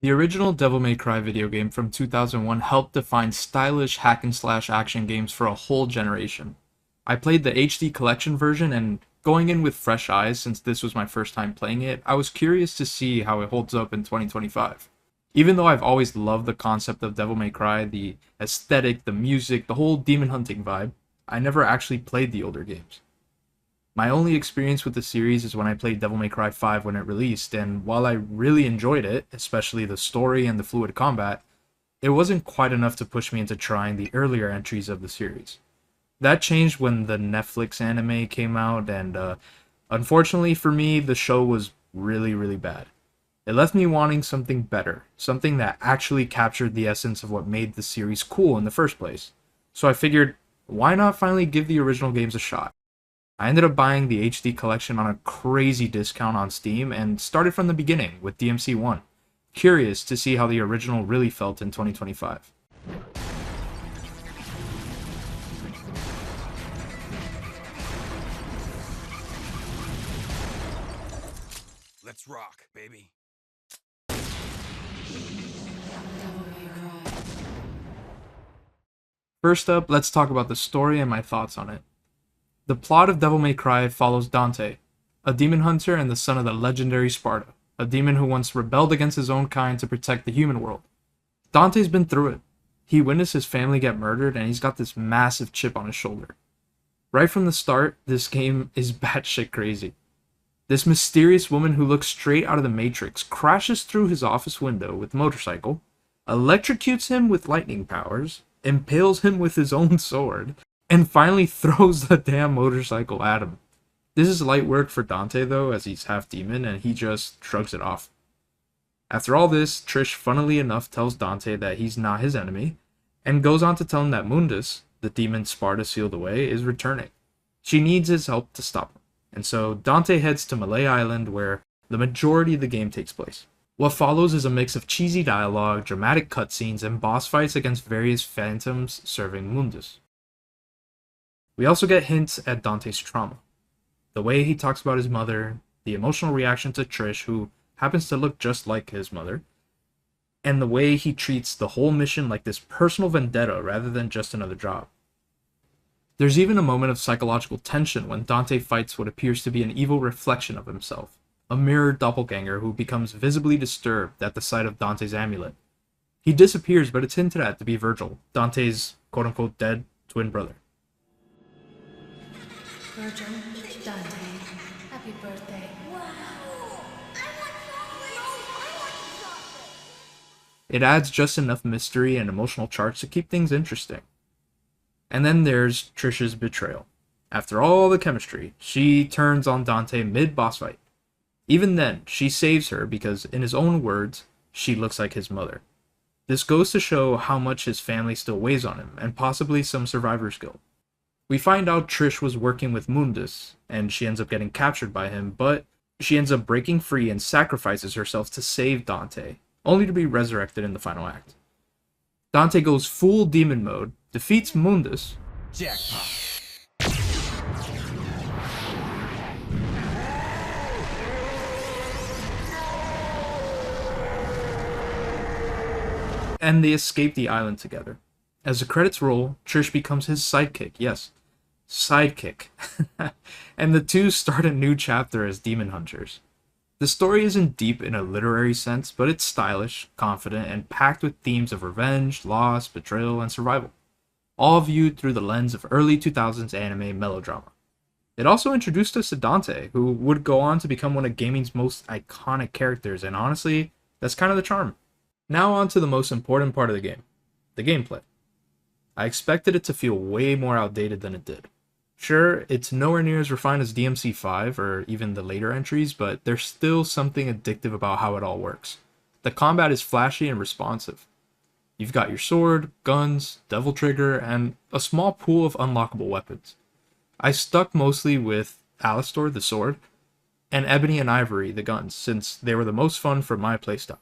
The original Devil May Cry video game from 2001 helped define stylish hack and slash action games for a whole generation. I played the HD collection version, and going in with fresh eyes since this was my first time playing it, I was curious to see how it holds up in 2025. Even though I've always loved the concept of Devil May Cry, the aesthetic, the music, the whole demon hunting vibe, I never actually played the older games. My only experience with the series is when I played Devil May Cry 5 when it released, and while I really enjoyed it, especially the story and the fluid combat, it wasn't quite enough to push me into trying the earlier entries of the series. That changed when the Netflix anime came out, and unfortunately for me, the show was really, really bad. It left me wanting something better, something that actually captured the essence of what made the series cool in the first place. So I figured, why not finally give the original games a shot? I ended up buying the HD collection on a crazy discount on Steam and started from the beginning with DMC 1, curious to see how the original really felt in 2025. Let's rock, baby. First up, let's talk about the story and my thoughts on it. The plot of Devil May Cry follows Dante, a demon hunter and the son of the legendary Sparta, a demon who once rebelled against his own kind to protect the human world. Dante's been through it. He witnessed his family get murdered, and he's got this massive chip on his shoulder. Right from the start, this game is batshit crazy. This mysterious woman who looks straight out of the Matrix crashes through his office window with a motorcycle, electrocutes him with lightning powers, impales him with his own sword, and finally throws the damn motorcycle at him. This is light work for Dante though, as he's half demon, and he just shrugs it off. After all this, Trish funnily enough tells Dante that he's not his enemy, and goes on to tell him that Mundus, the demon Sparta sealed away, is returning. She needs his help to stop him, and so Dante heads to Malay Island where the majority of the game takes place. What follows is a mix of cheesy dialogue, dramatic cutscenes, and boss fights against various phantoms serving Mundus. We also get hints at Dante's trauma. The way he talks about his mother, the emotional reaction to Trish, who happens to look just like his mother, and the way he treats the whole mission like this personal vendetta rather than just another job. There's even a moment of psychological tension when Dante fights what appears to be an evil reflection of himself, a mirror doppelganger who becomes visibly disturbed at the sight of Dante's amulet. He disappears, but it's hinted at to be Virgil, Dante's quote-unquote dead twin brother. Virgil, Dante, happy birthday. It adds just enough mystery and emotional charge to keep things interesting. And then there's Trish's betrayal. After all the chemistry, she turns on Dante mid-boss fight. Even then, she saves her because, in his own words, she looks like his mother. This goes to show how much his family still weighs on him, and possibly some survivor's guilt. We find out Trish was working with Mundus, and she ends up getting captured by him, but she ends up breaking free and sacrifices herself to save Dante, only to be resurrected in the final act. Dante goes full demon mode, defeats Mundus, Jackpot. and they escape the island together. As the credits roll, Trish becomes his sidekick, yes, sidekick, and the two start a new chapter as demon hunters. The story isn't deep in a literary sense, but it's stylish, confident, and packed with themes of revenge, loss, betrayal, and survival, all viewed through the lens of early 2000s anime melodrama. It also introduced us to Dante, who would go on to become one of gaming's most iconic characters, and honestly, that's kind of the charm. Now on to the most important part of the game, the gameplay. I expected it to feel way more outdated than it did. Sure, it's nowhere near as refined as DMC 5 or even the later entries, but there's still something addictive about how it all works. The combat is flashy and responsive. You've got your sword, guns, devil trigger, and a small pool of unlockable weapons. I stuck mostly with Alastor, the sword, and Ebony and Ivory, the guns, since they were the most fun for my playstyle.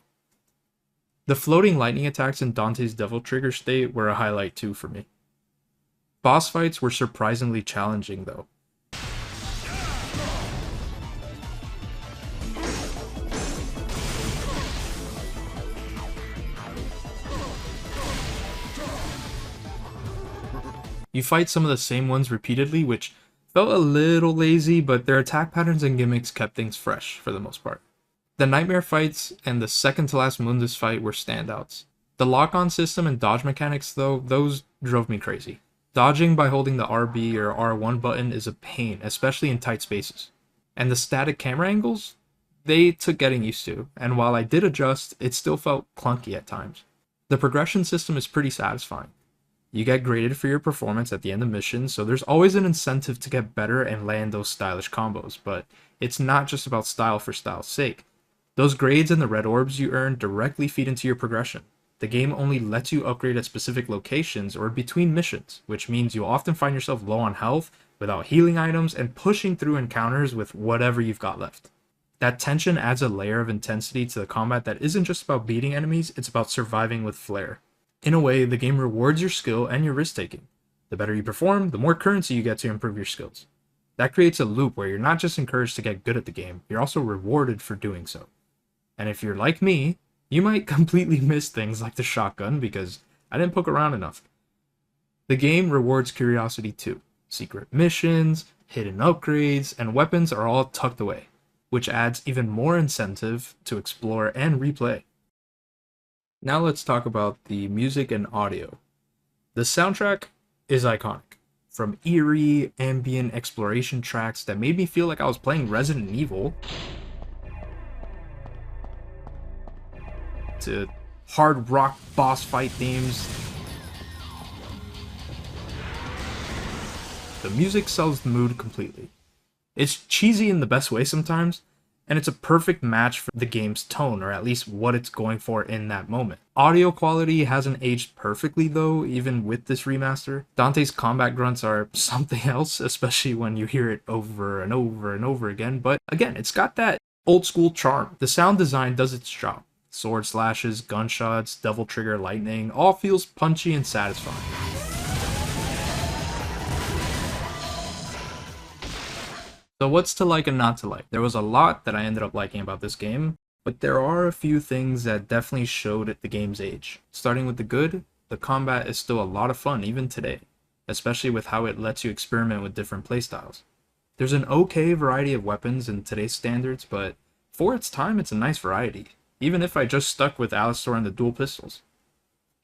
The floating lightning attacks in Dante's devil trigger state were a highlight too for me. Boss fights were surprisingly challenging though. You fight some of the same ones repeatedly, which felt a little lazy, but their attack patterns and gimmicks kept things fresh for the most part. The nightmare fights and the second to last Mundus fight were standouts. The lock-on system and dodge mechanics, though, those drove me crazy. Dodging by holding the RB or R1 button is a pain, especially in tight spaces. And the static camera angles? They took getting used to, and while I did adjust, it still felt clunky at times. The progression system is pretty satisfying. You get graded for your performance at the end of missions, so there's always an incentive to get better and land those stylish combos, but it's not just about style for style's sake. Those grades and the red orbs you earn directly feed into your progression. The game only lets you upgrade at specific locations or between missions, which means you'll often find yourself low on health, without healing items, and pushing through encounters with whatever you've got left. That tension adds a layer of intensity to the combat that isn't just about beating enemies, it's about surviving with flair. In a way, the game rewards your skill and your risk-taking. The better you perform, the more currency you get to improve your skills. That creates a loop where you're not just encouraged to get good at the game, you're also rewarded for doing so. And if you're like me, you might completely miss things like the shotgun because I didn't poke around enough. The game rewards curiosity too. Secret missions, hidden upgrades, and weapons are all tucked away, which adds even more incentive to explore and replay. Now let's talk about the music and audio. The soundtrack is iconic. From eerie, ambient exploration tracks that made me feel like I was playing Resident Evil, to hard rock boss fight themes. The music sells the mood completely. It's cheesy in the best way sometimes, and it's a perfect match for the game's tone, or at least what it's going for in that moment. Audio quality hasn't aged perfectly though, even with this remaster. Dante's combat grunts are something else, especially when you hear it over and over and over again, but again, it's got that old school charm. The sound design does its job. Sword slashes, gunshots, devil trigger lightning, all feels punchy and satisfying. So what's to like and not to like? There was a lot that I ended up liking about this game, but there are a few things that definitely showed at the game's age. Starting with the good, the combat is still a lot of fun even today, especially with how it lets you experiment with different playstyles. There's an okay variety of weapons in today's standards, but for its time it's a nice variety, even if I just stuck with Alistar and the dual pistols.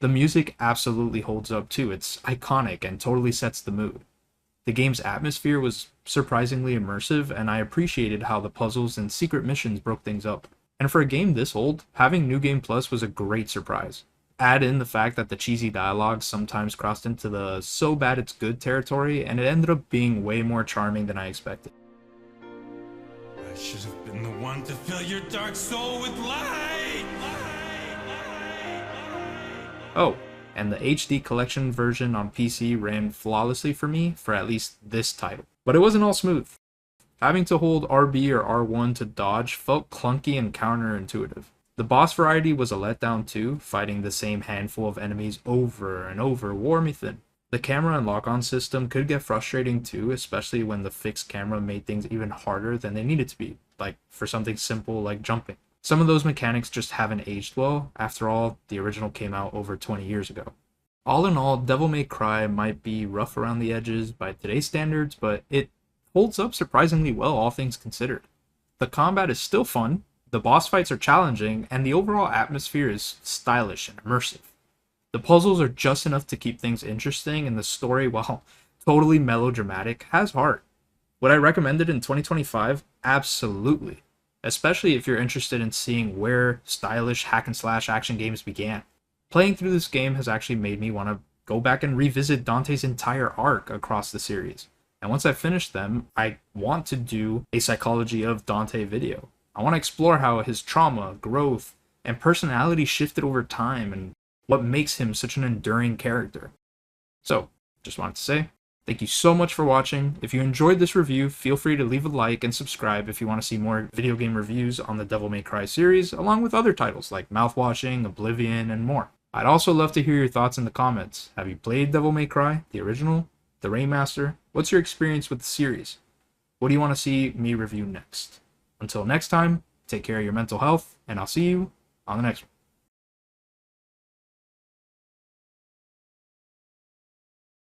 The music absolutely holds up too, it's iconic and totally sets the mood. The game's atmosphere was surprisingly immersive, and I appreciated how the puzzles and secret missions broke things up. And for a game this old, having New Game Plus was a great surprise. Add in the fact that the cheesy dialogue sometimes crossed into the so bad it's good territory, and it ended up being way more charming than I expected. I should have been the one to fill your dark soul with light! Oh, and the HD collection version on PC ran flawlessly for me for at least this title. But it wasn't all smooth. Having to hold RB or R1 to dodge felt clunky and counterintuitive. The boss variety was a letdown too, fighting the same handful of enemies over and over wore me thin. The camera and lock-on system could get frustrating too, especially when the fixed camera made things even harder than they needed to be, like for something simple like jumping. Some of those mechanics just haven't aged well. After all, the original came out over 20 years ago. All in all, Devil May Cry might be rough around the edges by today's standards, but it holds up surprisingly well, all things considered. The combat is still fun, the boss fights are challenging, and the overall atmosphere is stylish and immersive. The puzzles are just enough to keep things interesting, and the story, while totally melodramatic, has heart. Would I recommend it in 2025? Absolutely. Especially if you're interested in seeing where stylish hack-and-slash action games began. Playing through this game has actually made me want to go back and revisit Dante's entire arc across the series. And once I finish them, I want to do a Psychology of Dante video. I want to explore how his trauma, growth, and personality shifted over time and what makes him such an enduring character. So, just wanted to say, thank you so much for watching. If you enjoyed this review, feel free to leave a like and subscribe if you want to see more video game reviews on the Devil May Cry series, along with other titles like Mouthwashing, Oblivion, and more. I'd also love to hear your thoughts in the comments. Have you played Devil May Cry, the original, the remaster? What's your experience with the series? What do you want to see me review next? Until next time, take care of your mental health, and I'll see you on the next one.